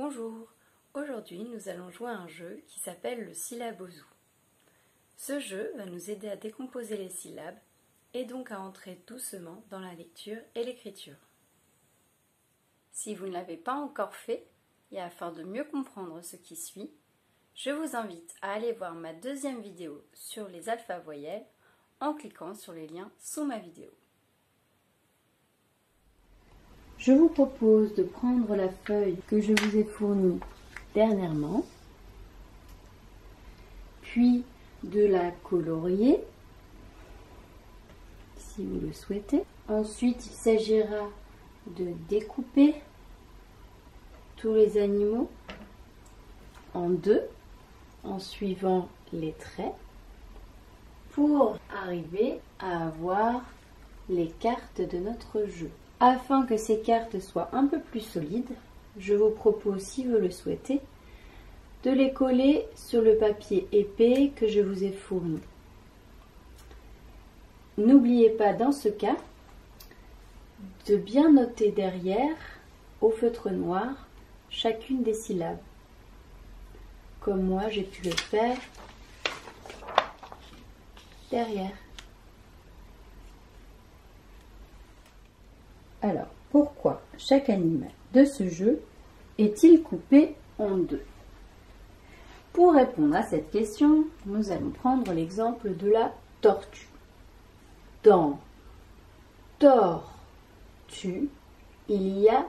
Bonjour, aujourd'hui nous allons jouer à un jeu qui s'appelle le syllabozoo. Ce jeu va nous aider à décomposer les syllabes et donc à entrer doucement dans la lecture et l'écriture. Si vous ne l'avez pas encore fait, et afin de mieux comprendre ce qui suit, je vous invite à aller voir ma deuxième vidéo sur les alpha-voyelles en cliquant sur les liens sous ma vidéo. Je vous propose de prendre la feuille que je vous ai fournie dernièrement, puis de la colorier, si vous le souhaitez. Ensuite, il s'agira de découper tous les animaux en deux, en suivant les traits, pour arriver à avoir les cartes de notre jeu. Afin que ces cartes soient un peu plus solides, je vous propose, si vous le souhaitez, de les coller sur le papier épais que je vous ai fourni. N'oubliez pas dans ce cas de bien noter derrière, au feutre noir, chacune des syllabes. Comme moi j'ai pu le faire derrière. Alors, pourquoi chaque animal de ce jeu est-il coupé en deux? Pour répondre à cette question, nous allons prendre l'exemple de la tortue. Dans tortue, il y a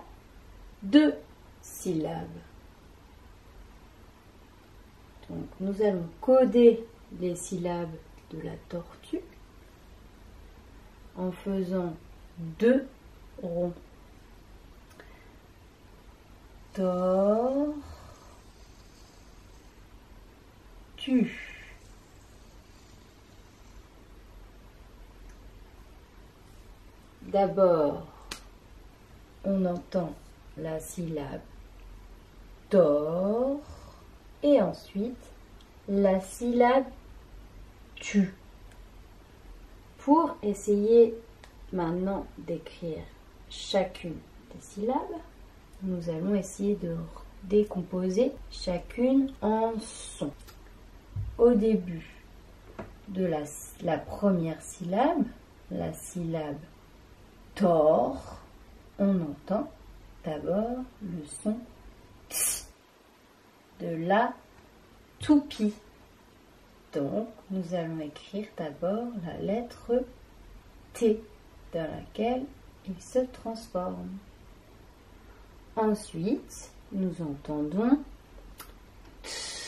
deux syllabes. Donc, nous allons coder les syllabes de la tortue en faisant deux rond. Tu. D'abord, on entend la syllabe tor et ensuite la syllabe tu. Pour essayer maintenant d'écrire chacune des syllabes, nous allons essayer de décomposer chacune en son. Au début de la première syllabe, la syllabe tor, on entend d'abord le son t de la toupie. Donc, nous allons écrire d'abord la lettre T dans laquelle il se transforme. Ensuite, nous entendons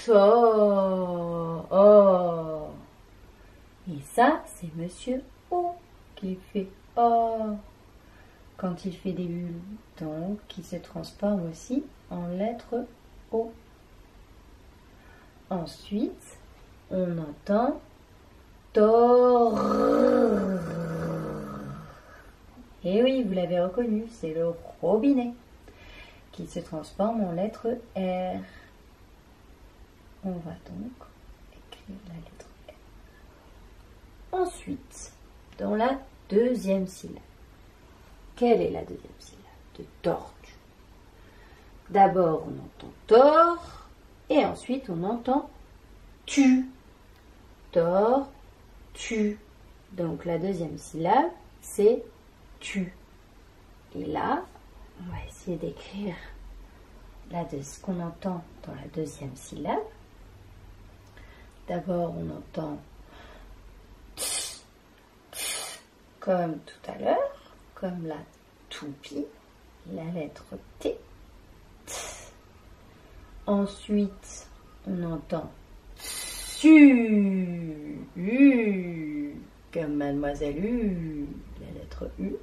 O. Et ça, c'est Monsieur O qui fait O quand il fait des bulles. Donc, qui se transforme aussi en lettre O. Ensuite, on entend tor. Et oui, vous l'avez reconnu, c'est le robinet qui se transforme en lettre R. On va donc écrire la lettre R. Ensuite, dans la deuxième syllabe, quelle est la deuxième syllabe de tortue? D'abord, on entend tor et ensuite on entend tu. Tor, tu. Donc la deuxième syllabe, c'est tu. Et là, on va essayer d'écrire ce qu'on entend dans la deuxième syllabe. D'abord, on entend t, comme tout à l'heure, comme la toupie, la lettre T. T. Ensuite, on entend su, U, comme Mademoiselle U, la lettre U.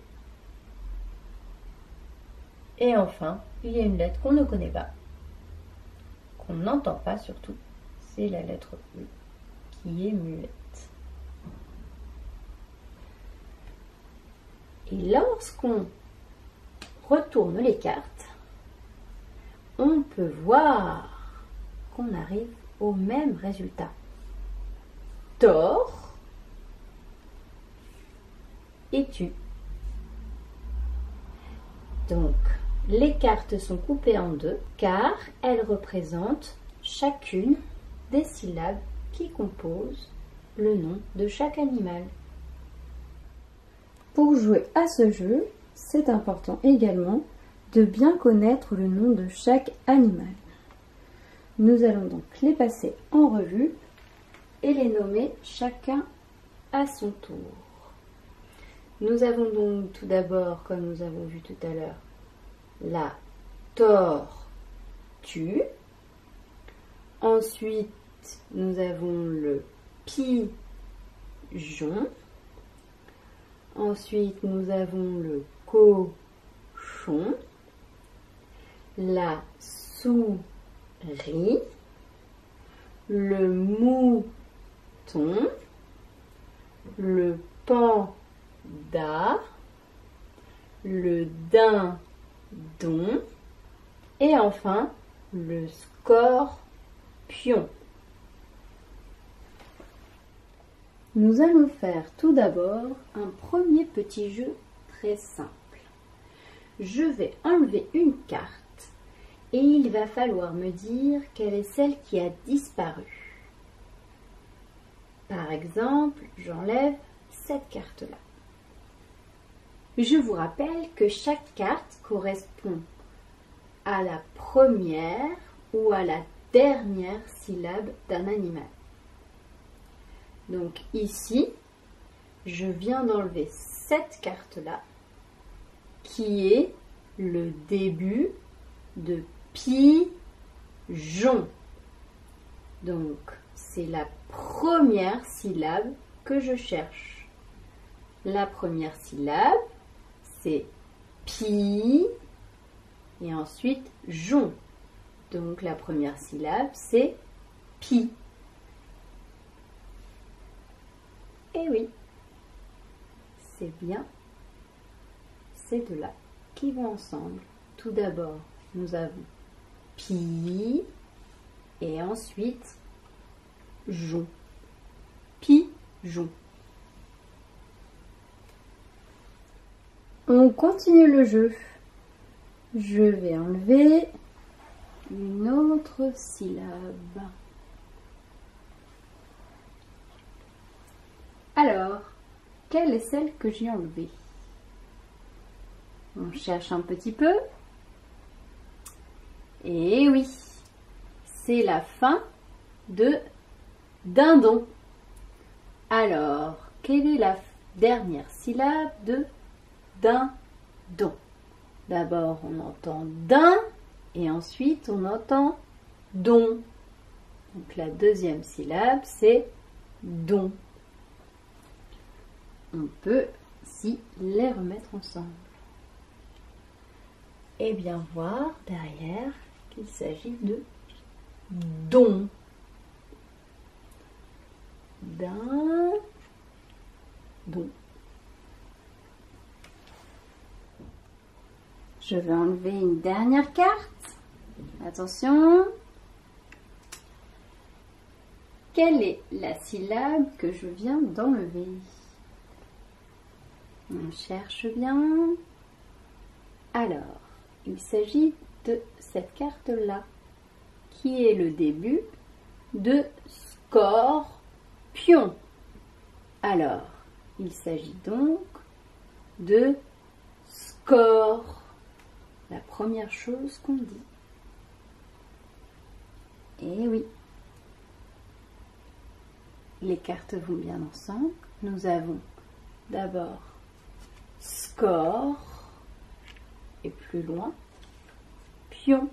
Et enfin, il y a une lettre qu'on ne connaît pas, qu'on n'entend pas surtout, c'est la lettre U, qui est muette. Et lorsqu'on retourne les cartes, on peut voir qu'on arrive au même résultat. Tor et tu. Donc, Les cartes sont coupées en deux car elles représentent chacune des syllabes qui composent le nom de chaque animal. Pour jouer à ce jeu, c'est important également de bien connaître le nom de chaque animal. Nous allons donc les passer en revue et les nommer chacun à son tour. Nous avons donc tout d'abord, comme nous avons vu tout à l'heure, la tortue. Ensuite, nous avons le pigeon. Ensuite, nous avons le cochon, la souris, le mouton, le panda, le dindon et enfin le scorpion. Nous allons faire tout d'abord un premier petit jeu très simple. Je vais enlever une carte et il va falloir me dire quelle est celle qui a disparu. Par exemple, j'enlève cette carte-là. Je vous rappelle que chaque carte correspond à la première ou à la dernière syllabe d'un animal. Donc ici, je viens d'enlever cette carte-là qui est le début de pigeon. Donc c'est la première syllabe que je cherche. La première syllabe, c'est pi et ensuite jon. Donc la première syllabe, c'est pi. Et oui, c'est bien ces deux-là qui vont ensemble. Tout d'abord, nous avons pi et ensuite jon. Pigeon. On continue le jeu. Je vais enlever une autre syllabe. Alors, quelle est celle que j'ai enlevée? On cherche un petit peu. Et oui, c'est la fin de dindon. Alors, quelle est la dernière syllabe de dindon? D'abord, on entend din et ensuite on entend don. Donc la deuxième syllabe, c'est don. On peut s'y les remettre ensemble. Et bien voir derrière qu'il s'agit de don. D'un don. Je vais enlever une dernière carte. Attention. Quelle est la syllabe que je viens d'enlever? On cherche bien. Alors, il s'agit de cette carte-là, qui est le début de scorpion. Alors, il s'agit donc de score. La première chose qu'on dit. Et oui. Les cartes vont bien ensemble. Nous avons d'abord score et plus loin pion.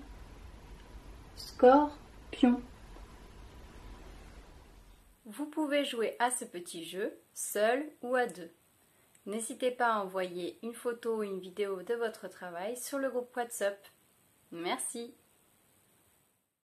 Scorpion. Vous pouvez jouer à ce petit jeu seul ou à deux. N'hésitez pas à envoyer une photo ou une vidéo de votre travail sur le groupe WhatsApp. Merci.